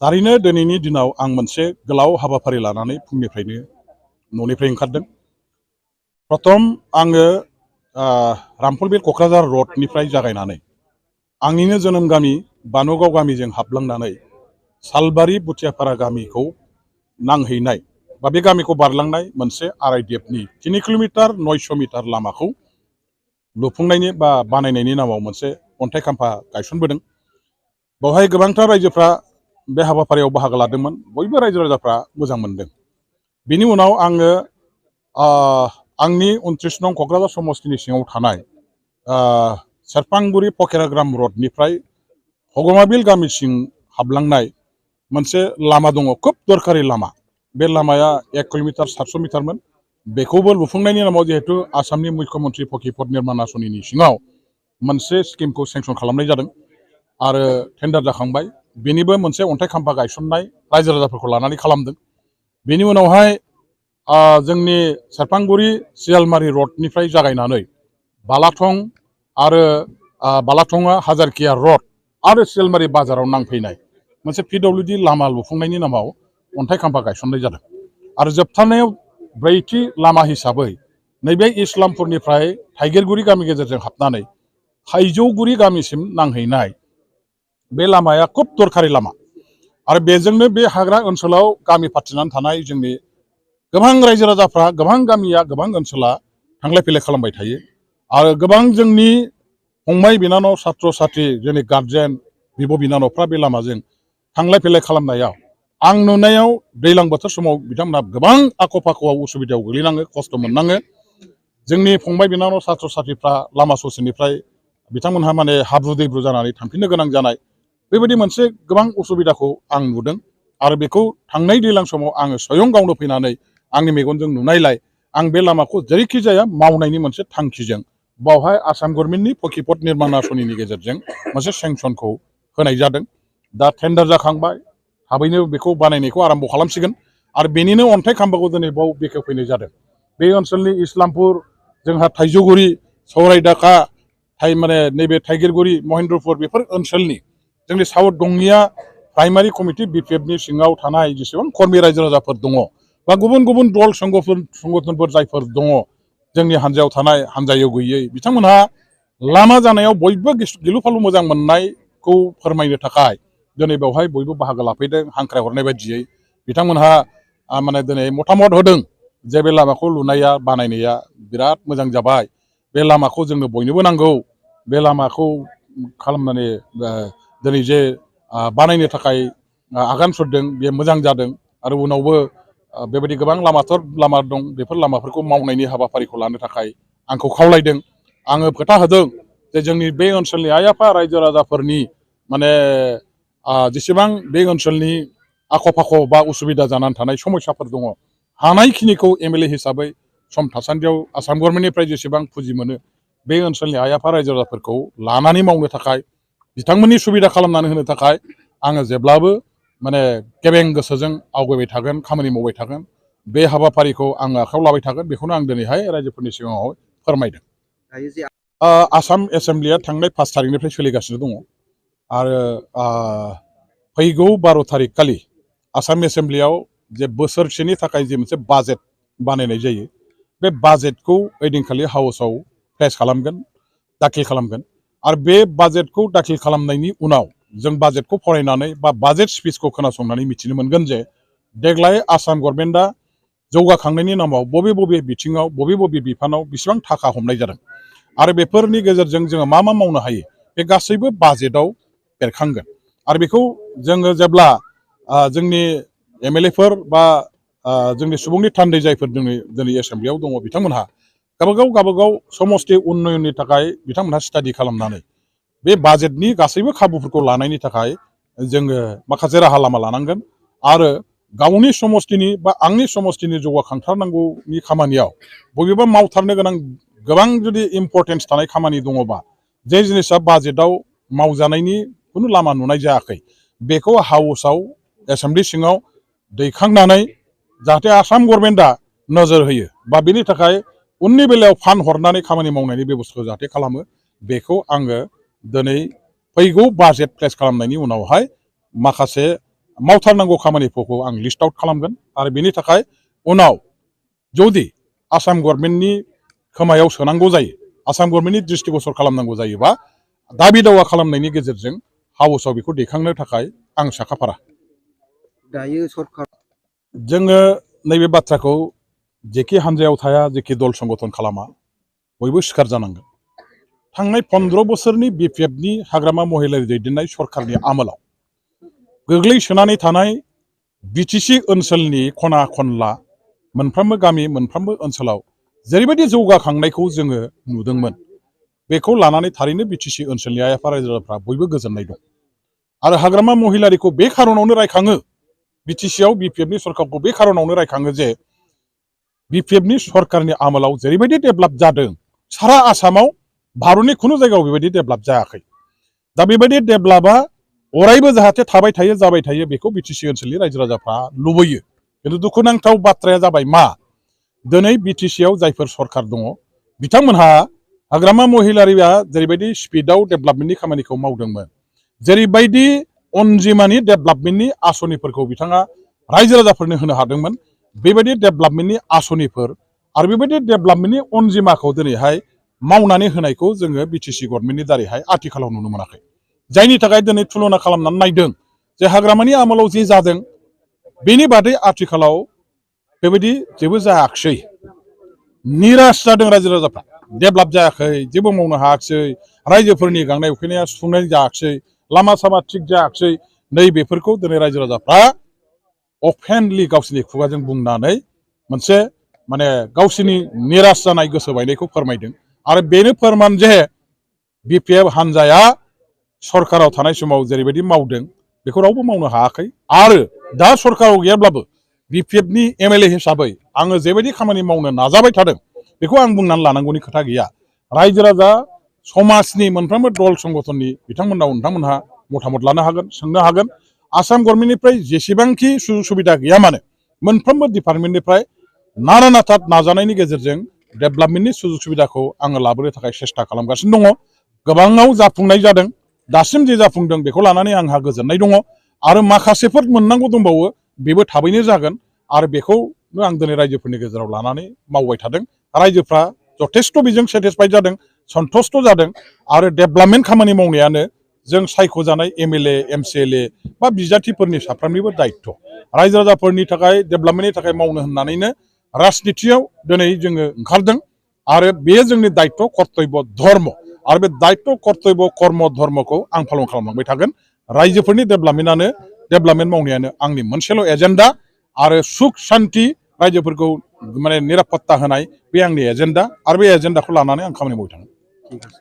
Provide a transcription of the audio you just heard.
थारैनो दिनैनि दिनाव आं मोनसे गोलाव हाबाफारि लानानै फुंनिफ्रायनो न'निफ्राय ओंखारदों। प्रथम आङो रामफलबिल क'क्राझार रडनिफ्राय जागायनानै आंनिनो जोनोम गामि बानुगाव गामिजों हाबलांनानै सालबारि बुथियापारा गामिखौ नांहैनाय बा बे गामिखौ बारलांनाय मोनसे आरायदेबनि 3 किल'मिटार 900 मिटार लामाखौ लुफुंनायनि बा बानायनायनि नामाव मोनसे अन्थाइ खाम्फा गायसनबोदों। बेवहाय गोबांथार रायजोफ्रा बे हाबाफारियाव बाहागो लादोंमोन। बयबो रायजो राजाफ्रा मोजां मोनदों। बिनि उनाव आङो आंनि 29 नं क'क्राझार समस्तिनि सिङाव थानाय सेरफांगुरि फकेराग्राम रडनिफ्राय भगमाबिल गामिसिम हाबलांनाय मोनसे लामा दङ, खोब दरखारि लामा। बे लामाया 1 किल'मिटार 700 मिटारमोन। बेखौबो लुफुंनायनि नामाव जिहेतु आसामनि मुख्यमन्त्रि फकिपत निर्माना सनिनि सिङाव मोनसे स्किमखौ सेंसन खालामनाय जादों आरो टेन्डार जाखांबाय। बेनिबो मोनसे अन्थाइ खाम्फा गायसननाय रायजो राजाफोरखौ लानानै खालामदों। बेनि उनावहाय जोंनि सेरफांगुरि सियालमारि रडनिफ्राय जागायनानै बालाथं आरो बालाथंआ हाजारकिया रड आरो सियालमारि बाजाराव नांफैनाय मोनसे पिडब्लिउडि लामा लुफुंनायनि नामाव अन्थाइ खाम्फा गायसननाय जादों। आरो जोबथारनायाव ब्रैथि लामा हिसाबै नैबे इस्लामपुरनिफ्राय थाइगिरगुरि गामि गेजेरजों हाबनानै थाइजौगुरि गामिसिम नांहैनाय बे लामाया खोब दरखारि लामा आरो बेजोंनो बे हाग्रा ओनसोलाव गामि फाथिनानै थानाय जोंनि गोबां रायजो राजाफ्रा, गोबां गामिया, गोबां ओनसोला थांलाय फैलाय खालामबाय थायो आरो गोबां जोंनि फंबाय बिनानाव सात्र साथ्रि जोंनि गार्जेन बिब' बिनानावफ्रा बे लामाजों थांलाय फैलाय खालामनायाव आं नुनायाव दैज्लां बोथोर समाव बिथांमोनहा गोबां आख' फाख'आव उसुबिदायाव गोग्लैनाङो, खस्थ' मोननाङो। जोंनि फंबाय बिनानाव सात्र साथ्रिफ्रा लामा ससेनिफ्राय बिथांमोनहा माने हाब्रु दैब्रु जानानै थांफिननो गोनां जानाय बेबायदि मोनसे गोबां उसुबिदाखौ आं नुदों आरो बेखौ थांनाय दैज्लां समाव आङो स्वयं गावनो फैनानै आंनि मेगनजों नुनायलाय आं बे लामाखौ जेरैखि जाया मावनायनि मोनसे थांखिजों बावहाय आसाम गभर्नमेन्टनि फकिपत निर्माना सनिनि गेजेरजों मोनसे सेंसनखौ होनाय जादों। दा टेन्डार जाखांबाय, थाबैनो बेखौ बानायनायखौ आराम्भ खालामसिगोन आरो बेनिनो अन्थाइ खाम्फाखौ दिनै बाव बेखेवफैनाय जादों। बे ओनसोलनि इस्लामपुर, जोंहा थाइजौगुरि, सौरायदाखा, माने नैबे थाइगिरगुरि, महेन्द्रपुर बेफोर ओनसोलनि जोंनि साउथ गंनिया प्राइमारि कमिटि बिपिएफनि सिङाव थानाय जेसेबां कर्मि रायजो राजाफोर दङ बा गुबुन गुबुन दल संगठनफोर जायफोर दङ जोंनि हान्जायाव थानाय, हान्जायाव गैयै, बिथांमोनहा लामा जानायाव बयबो गिलु फालु मोजां मोननायखौ फोरमायनो थाखाय दिनै बेवहाय बयबो बाहागो लाफैदों। हांख्रायहरनाय बायदियै बिथांमोनहा माने दिनै मतामत होदों जे बे लामाखौ लुनाया, बानायनाया बिराद मोजां जाबाय। बे लामाखौ जोंनो बयनोबो नांगौ। बे लामाखौ खालामनानै दिनै जे बानायनो थाखाय आगान सुरदों बे मोजां जादों आरो उनावबो बेबायदि गोबां लामा दं। बेफोर लामाफोरखौ मावनायनि हाबाफारिखौ लानो थाखाय आंखौ खावलायदों। आङो खोथा होदों जे जोंनि बे ओनसोलनि आइ आफा रायजो राजाफोरनि माने जेसेबां बे ओनसोलनि आख' फाख' बा उसुबिदा जानानै थानाय समस्याफोर दङ, हानायखिनिखौ MLA हिसाबै सम थासान्दियाव आसाम गभर्नमेन्टनिफ्राय जेसेबां पुजि मोनो बे ओनसोलनि आइ आफा रायजो राजाफोरखौ लानानै मावनो थाखाय, बिथांमोननि सुबिदा खालामनानै होनो थाखाय आङो जेब्लाबो माने गेबें गोसोजों आवगायबाय थागोन, खामानि मावबाय थागोन। बे हाबाफारिखौ आङो आखायाव लाबाय थागोन। बेखौनो आं दिनैहाय रायजोफोरनि सिगाङाव फोरमायदों। आसाम एसेम्ब्लिया थांनाय 5 थारिखनिफ्राय सोलिगासिनो दङ आरो फैगौ 12 थारिख खालि आसाम एसेम्ब्लियाव जे बोसोरसेनि थाखाय जे मोनसे बाजेट बानायनाय जायो, बे बाजेटखौ ओइदिनखालि हाउसआव पेस खालामगोन, दाखिल खालामगोन आरो बे बाजेटखौ दाखिल खालामनायनि उनाव जों बाजेटखौ फरायनानै बा बाजेट स्पिचखौ खोनासंनानै मिथिनो मोनगोन जे देग्लाय आसाम गभर्नमेन्टआ जौगाखांनायनि नामाव बबे बबे बिथिङाव, बबे बबे बिफानाव बेसेबां थाखा हमनाय जादों आरो बेफोरनि गेजेरजों जोङो मा मा मावनो हायो, बे गासैबो बाजेटआव बेरखांगोन। आरो बेखौ जोङो जेब्ला जोंनि MLAफोर बा जोंनि सुबुंनि थान्दै जायफोर दिनै एसेम्ब्लियाव दङ, बिथांमोनहा गावबागाव समस्ति उन्नयननि थाखाय बिथांमोनहा स्टाडि खालामनानै बे बाजेटनि गासैबो खाबुफोरखौ लानायनि थाखाय जोङो माखासे राहा लामा लानांगोन आरो गावनि समस्तिनि बा आंनि समस्तिनि जौगाखांथारनांगौनि खामानियाव बबेबा मावथारनो गोनां गोबां जुदि इम्परटेन्स थानाय खामानि दङबा, जे जिनिसा बाजेटआव मावजानायनि खुनु लामा नुनाय जायाखै, बेखौ हाउसआव एसेम्ब्लि सिङाव दैखांनानै जाहाथे आसाम गभर्नमेन्टआ नोजोर होयो बा बेनि थाखाय उननि बेलायाव फान्ड हरनानै खामानि मावनायनि बेबस्थाखौ जाहाथे खालामो, बेखौ आङो दिनै फैगौ बाजेट प्लेस खालामनायनि उनावहाय माखासे मावथारनांगौ खामानिफोरखौ आं लिस्ट आउट खालामगोन आरो बेनि थाखाय उनाव जुदि आसाम गभर्नमेन्टनि खोमायाव सोनांगौ जायो आसाम गभर्नमेन्टनि दृष्टिगोचर खालामनांगौ जायोबा दाबि दावा खालामनायनि गेजेरजों हाउसआव बेखौ दैखांनो थाखाय आं साखाफारा दायो सरकार जोङो नैबे बाथ्राखौ जेखि हानजायाव थाया जेखि दल संगठन खालामा बयबो सिखार जानांगोन थांनाय 15 बोसोरनि बिपिएफनि हाग्रामा महिलारि दैदेननाय सरकारनि आमोलाव गोग्लैसोनानै थानाय बिटिसि ओनसोलनि खना खनला मोनफ्रोमबो गामि मोनफ्रोमबो ओनसोलाव जेरैबायदि जौगाखांनायखौ जोङो नुदोंमोन बेखौ लानानै थारैनो बिटिसि ओनसोलनि आइ आफा रायजो राजाफ्रा बयबो गोजोननाय दं आरो हाग्रामा महिलारिखौ बे खारनावनो रायखाङो बिटिसिआव बिपिएफनि सरकारखौ बे खारनावनो रायखाङो जे बिपिएफनि सरकारनि आमोलाव जेरैबायदि डेभेलप जादों सारा आसामाव भारतनि खुनु जायगायाव बेबायदि डेभेलप जायाखै दा बेबायदि डेभेलपआ अरायबो जाहाथे थाबाय थायो जाबाय थायो बेखौ बिटिसि ओनसोलनि रायजो राजाफ्रा लुबैयो खिन्थु दुखुनांथाव बाथ्राया जाबाय मा दिनै बिटिसिआव जायफोर सरकार दङ बिथांमोनहा हाग्रामा महिलारिया जेरैबायदि स्पिडआव डेभेलपमेन्टनि खामानिखौ मावदोंमोन जेरैबायदि अनजिमानि डेभेलपमेन्टनि आसनिफोरखौ बिथाङा रायजो राजाफोरनो होनो हादोंमोन बेबायदि डेभेलपमेन्टनि आसनिफोर आरो बेबायदि डेभेलपमेन्टनि अनजिमाखौ दिनैहाय मावनानै होनायखौ जोङो बिटिसि गभर्नमेन्टनि दारैहाय आथिखालाव नुनो मोनाखै जायनि थाखाय दिनै तुलना खालामनानै नायदों जे हाग्रामानि आमोलाव जे जादों बेनि बादै आथिखालाव बेबायदि जेबो जायाखिसै निराश जादों रायजो राजाफ्रा डेभेलप जायाखै जेबो मावनो हायाखिसै रायजोफोरनि गांनाय उखैनाया सुफुंनाय जायाखिसै लामा सामा थिग जायाखिसै नै बेफोरखौ दिनै रायजो राजाफ्रा अफेनलि गावसिनि खुगाजों बुंनानै मोनसे माने गावसिनि निराश जानाय गोसो बायनायखौ फोरमायदों आरो बेनो फोरमान जे बिपिएफ हानजाया सरकाराव थानाय समाव जेरैबायदि मावदों बेखौ रावबो मावनो हायाखै आरो दा सरकाराव गैयाब्लाबो बिपिएफनि एमएलए हिसाबै आङो जेबायदि खामानि मावनो नाजाबाय थादों बेखौ आं बुंनानै लानांगौनि खोथा गैया रायजो राजा समाजनि मोनफ्रोमबो दल संगठननि नोंथांमोनहा मतामत लानो हागोन सोंनो हागोन आसाम गभर्नमेन्टनिफ्राय जेसेबांखि सुजुग सुबिदा गैया मानो मोनफ्रोमबो डिपार्टमेन्टनिफ्राय नारा नाथा नाजानायनि गेजेरजों डेभेलपमेन्टनि सुजुग सुबिदाखौ आङो लाबोनो थाखाय सेस्था खालामगासिनो दङ गोबाङाव जाफुंनाय जादों दासिम जे जाफुंदों बेखौ लानानै आंहा गोजोननाय दङ आरो माखासेफोर मोननांगौ दंबावो बेबो थाबैनो जागोन आरो बेखौनो आं दिनै रायजोफोरनि गेजेराव लानानै मावबाय थादों रायजोफ्रा जथेस्थ बेजों सेटिसफाइड जादों सन्थुष्ट जादों आरो डेभेलपमेन्ट खामानि मावनायानो जों सायख'जानाय एमएलए एमसिएलए बा बिजाथिफोरनि साफ्रोमनिबो दायित्व रायजो राजाफोरनि थाखाय डेभेलपमेन्टनि थाखाय मावनो होननानैनो राजनितियाव दिनै जोङो ओंखारदों आरो बेयो जोंनि दायित्व कर्तब्य धर्म आरो बे दायित्व कर्तब्य कर्म धर्मखौ आं पालन खालामलांबाय थागोन रायजोफोरनि डेभेलपमेन्ट मावनायानो आंनि मोनसेल' एजेन्डा आरो सुख शान्ति रायजोफोरखौ माने निरापत्ता होनाय बे आंनि एजेन्डा आरो बे एजेन्डाखौ लानानै आं खामानि मावबाय थागोन।